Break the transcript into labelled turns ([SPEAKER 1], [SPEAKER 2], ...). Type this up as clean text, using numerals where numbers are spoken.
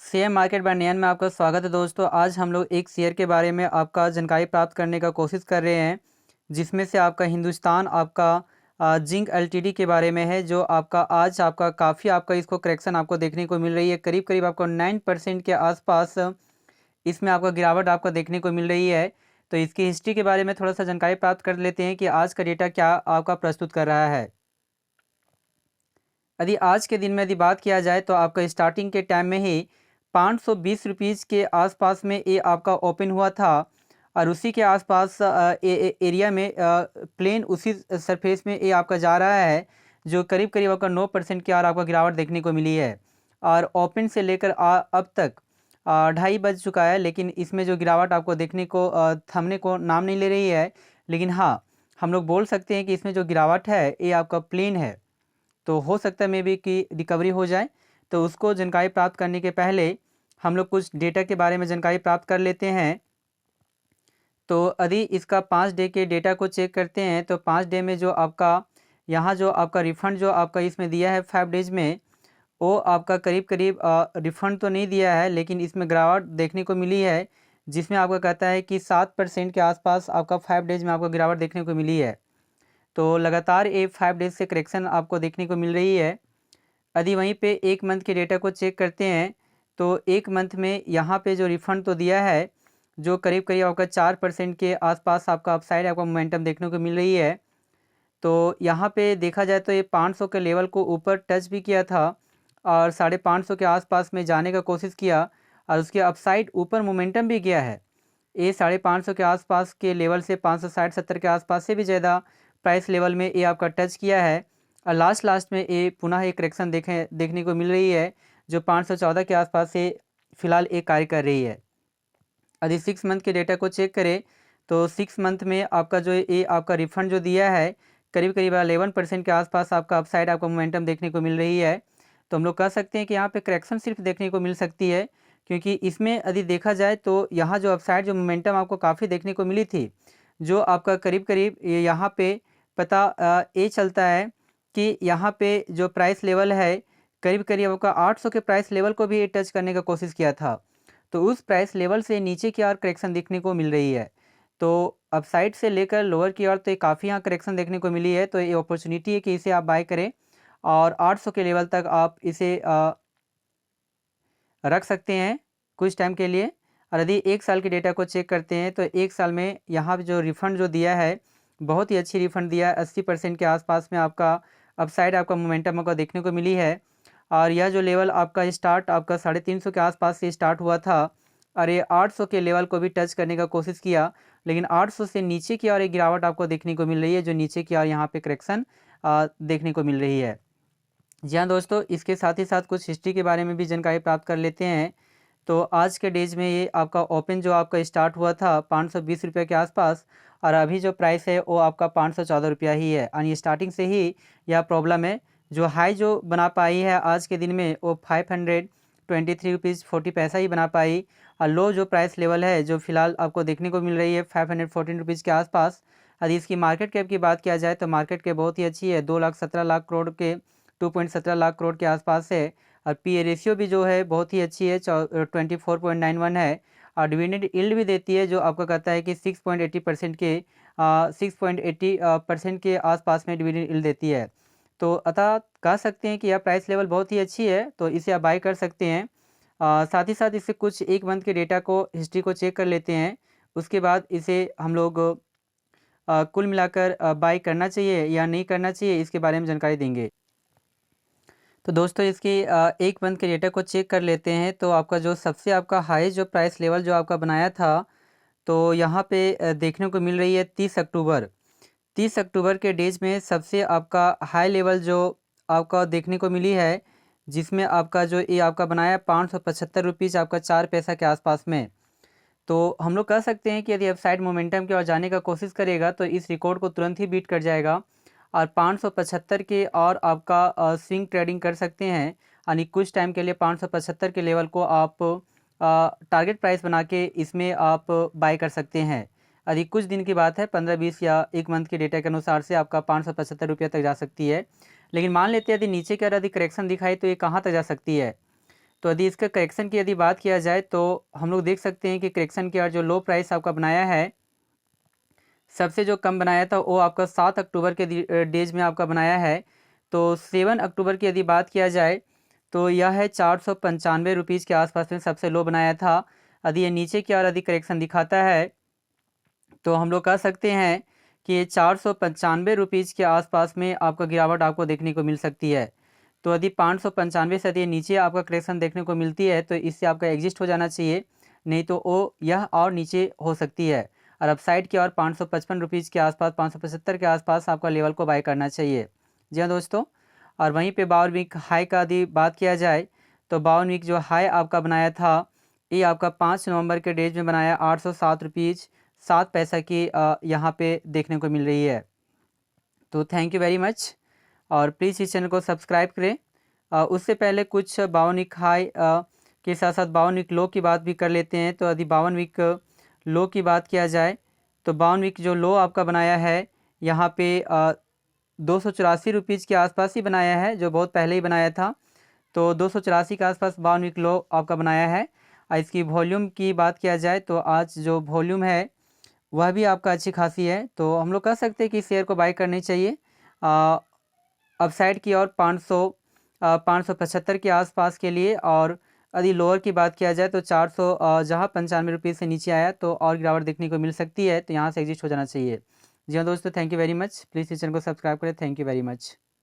[SPEAKER 1] Share market bye नयन में आपका स्वागत है दोस्तों। आज हम लोग एक शेयर के बारे में आपका जानकारी प्राप्त करने का कोशिश कर रहे हैं, जिसमें से आपका हिंदुस्तान आपका जिंक एलटीडी के बारे में है, जो आपका आज आपका काफ़ी आपका इसको करेक्शन आपको देखने को मिल रही है। करीब करीब आपको 9% के आसपास इसमें आपका गिरावट आपको देखने को मिल रही है। तो इसकी हिस्ट्री के बारे में थोड़ा सा जानकारी प्राप्त कर लेते हैं कि आज का डेटा क्या आपका प्रस्तुत कर रहा है। यदि आज के दिन में यदि बात किया जाए तो आपका स्टार्टिंग के टाइम में ही 520 के आसपास में ये आपका ओपन हुआ था, और उसी के आसपास एरिया में प्लेन उसी सरफेस में ये आपका जा रहा है, जो करीब करीब आपका 9% की और आपका गिरावट देखने को मिली है। और ओपन से लेकर अब तक 2:30 बज चुका है, लेकिन इसमें जो गिरावट आपको देखने को थमने को नाम नहीं ले रही है। लेकिन हाँ, हम लोग बोल सकते हैं कि इसमें जो गिरावट है ये आपका प्लेन है, तो हो सकता है मे बी कि रिकवरी हो जाए। तो उसको जानकारी प्राप्त करने के पहले हम लोग कुछ डेटा के बारे में जानकारी प्राप्त कर लेते हैं। तो यदि इसका 5 डे के डेटा को चेक करते हैं तो 5 डे में जो आपका यहाँ जो आपका रिफ़ंड जो आपका इसमें दिया है 5 डेज में, वो आपका करीब करीब रिफ़ंड तो नहीं दिया है, लेकिन इसमें गिरावट देखने को मिली है, जिसमें आपका कहता है कि 7% के आसपास आपका 5 डेज में आपको गिरावट देखने को मिली है। तो लगातार ये 5 डेज से करेक्शन आपको देखने को मिल रही है। यदि वहीं पे 1 मंथ के डेटा को चेक करते हैं तो 1 मंथ में यहाँ पे जो रिफ़ंड तो दिया है, जो करीब करीब आपका 4% के आसपास आपका अपसाइड आपका मोमेंटम देखने को मिल रही है। तो यहाँ पे देखा जाए तो ये 500 के लेवल को ऊपर टच भी किया था और 550 के आसपास में जाने का कोशिश किया, और उसके अपसाइड ऊपर मोमेंटम भी गया है। ये 550 के आसपास के लेवल से 560-70 के आसपास से भी ज़्यादा प्राइस लेवल में ये आपका टच किया है, और लास्ट में ये पुनः एक करेक्शन देखने को मिल रही है, जो 514 के आसपास से फिलहाल ये कार्य कर रही है। यदि 6 मंथ के डेटा को चेक करें तो 6 मंथ में आपका जो ये आपका रिफ़ंड जो दिया है, करीब करीब 11% के आसपास आपका अपसाइड आपको मोमेंटम देखने को मिल रही है। तो हम लोग कह सकते हैं कि यहाँ पे करेक्शन सिर्फ देखने को मिल सकती है, क्योंकि इसमें यदि देखा जाए तो यहाँ जो अपसाइड जो मोमेंटम आपको काफ़ी देखने को मिली थी, जो आपका करीब करीब यहाँ पे पता ये चलता है कि यहाँ पे जो प्राइस लेवल है, करीब करीब आपका 800 के प्राइस लेवल को भी टच करने का कोशिश किया था। तो उस प्राइस लेवल से नीचे की ओर करेक्शन देखने को मिल रही है। तो अपसाइड से लेकर लोअर की ओर तो ये काफ़ी यहाँ करेक्शन देखने को मिली है, तो ये अपॉर्चुनिटी है कि इसे आप बाय करें और 800 के लेवल तक आप इसे रख सकते हैं कुछ टाइम के लिए। और यदि 1 साल के डेटा को चेक करते हैं तो 1 साल में यहाँ पे जो रिफ़ंड जो दिया है, बहुत ही अच्छी रिफ़ंड दिया है। 80% के आसपास में आपका अपसाइड आपका मोमेंटम आपको देखने को मिली है। और यह जो लेवल आपका स्टार्ट आपका 350 के आसपास से स्टार्ट हुआ था, और ये 800 के लेवल को भी टच करने का कोशिश किया, लेकिन 800 से नीचे की ओर एक गिरावट आपको देखने को मिल रही है, जो नीचे की ओर यहाँ पे करेक्शन देखने को मिल रही है। जी हाँ दोस्तों, इसके साथ ही साथ कुछ हिस्ट्री के बारे में भी जानकारी प्राप्त कर लेते हैं। तो आज के डेज में ये आपका ओपन जो आपका स्टार्ट हुआ था 520 रुपये के आसपास, और अभी जो प्राइस है वो आपका 514 रुपया ही है। और ये स्टार्टिंग से ही यह प्रॉब्लम है। जो हाई जो बना पाई है आज के दिन में वो 523 रुपीज़ 40 पैसा ही बना पाई, और लो जो प्राइस लेवल है जो फिलहाल आपको देखने को मिल रही है 514 रुपीज़ के आसपास। यदि इसकी मार्केट कैप की बात किया जाए तो मार्केट कैप बहुत ही अच्छी है, 2,17,00,000 करोड़ के 2.17 लाख करोड़ के आसपास है। और पी ए रेशियो भी जो है बहुत ही अच्छी है, 24.91 है। और डिविडेंड यील्ड भी देती है, जो आपका कहता है कि 6.80% के आसपास में डिविडेंड यील्ड देती है। तो अतः कह सकते हैं कि यह प्राइस लेवल बहुत ही अच्छी है, तो इसे आप बाई कर सकते हैं। साथ ही साथ इससे कुछ 1 मंथ के डेटा को हिस्ट्री को चेक कर लेते हैं, उसके बाद इसे हम लोग कुल मिलाकर बाई करना चाहिए या नहीं करना चाहिए, इसके बारे में जानकारी देंगे। तो दोस्तों इसकी 1 मंथ के डेटा को चेक कर लेते हैं। तो आपका जो सबसे आपका हाई जो प्राइस लेवल जो आपका बनाया था, तो यहाँ पे देखने को मिल रही है 30 अक्टूबर। 30 अक्टूबर के डेज में सबसे आपका हाई लेवल जो आपका देखने को मिली है, जिसमें आपका जो ये आपका बनाया 575 रुपीज़ आपका 4 पैसा के आसपास में। तो हम लोग कह सकते हैं कि यदि अपसाइड मोमेंटम की ओर जाने का कोशिश करेगा तो इस रिकॉर्ड को तुरंत ही बीट कर जाएगा, और 575 के और आपका स्विंग ट्रेडिंग कर सकते हैं। यानी कुछ टाइम के लिए 575 के लेवल को आप टारगेट प्राइस बना के इसमें आप बाय कर सकते हैं। यदि कुछ दिन की बात है, 15-20 या 1 मंथ के डेटा के अनुसार से आपका 575 रुपये तक जा सकती है। लेकिन मान लेते हैं यदि नीचे की ओर यदि करेक्शन दिखाई तो ये कहाँ तक जा सकती है। तो यदि इसका करेक्शन की यदि बात किया जाए तो हम लोग देख सकते हैं कि करेक्शन के और जो लो प्राइस आपका बनाया है, सबसे जो कम बनाया था वो आपका 7 अक्टूबर के डेज में आपका बनाया है। तो 7 अक्टूबर की यदि बात किया जाए तो यह है 495 रुपीज़ के आसपास में सबसे लो बनाया था। यदि ये नीचे की और यदि करेक्शन दिखाता है तो हम लोग कह सकते हैं कि 495 रुपीज़ के आसपास में आपका गिरावट आपको देखने को मिल सकती है। तो यदि 595 से यदि नीचे आपका करेक्शन देखने को मिलती है तो इससे आपका एग्जिस्ट हो जाना चाहिए, नहीं तो वो यह और नीचे हो सकती है। और अपसाइड की और 555 रुपीज़ के आसपास, 575 के आसपास आपका लेवल को बाय करना चाहिए। जी हाँ दोस्तों, और वहीं पे 52 वीक हाई का यदि बात किया जाए तो 52 वीक जो हाई आपका बनाया था ये आपका 5 नवंबर के डेज में बनाया 807 रुपीज़ 7 पैसा की यहाँ पे देखने को मिल रही है। तो थैंक यू वेरी मच, और प्लीज़ इस चैनल को सब्सक्राइब करें। उससे पहले कुछ 52 वीक हाई के साथ साथ 52 वीक लो की बात भी कर लेते हैं। तो यदि 52 वीक लो की बात किया जाए तो 52 वीक जो लो आपका बनाया है यहाँ पे 284 रुपीज़ के आसपास ही बनाया है, जो बहुत पहले ही बनाया था। तो 284 के आसपास 52 वीक लो आपका बनाया है। इसकी वॉल्यूम की बात किया जाए तो आज जो वॉल्यूम है वह भी आपका अच्छी खासी है। तो हम लोग कह सकते हैं कि शेयर को बाय करनी चाहिए। अपसाइड की और 575 के आसपास के लिए, और यदि लोअर की बात किया जाए तो 400 जहाँ 95 रुपीज़ से नीचे आया तो और गिरावट देखने को मिल सकती है, तो यहाँ से एग्जिस्ट हो जाना चाहिए। जी हाँ दोस्तों, thank you very much. Please इस चैनल को सब्सक्राइब करें। Thank you very much.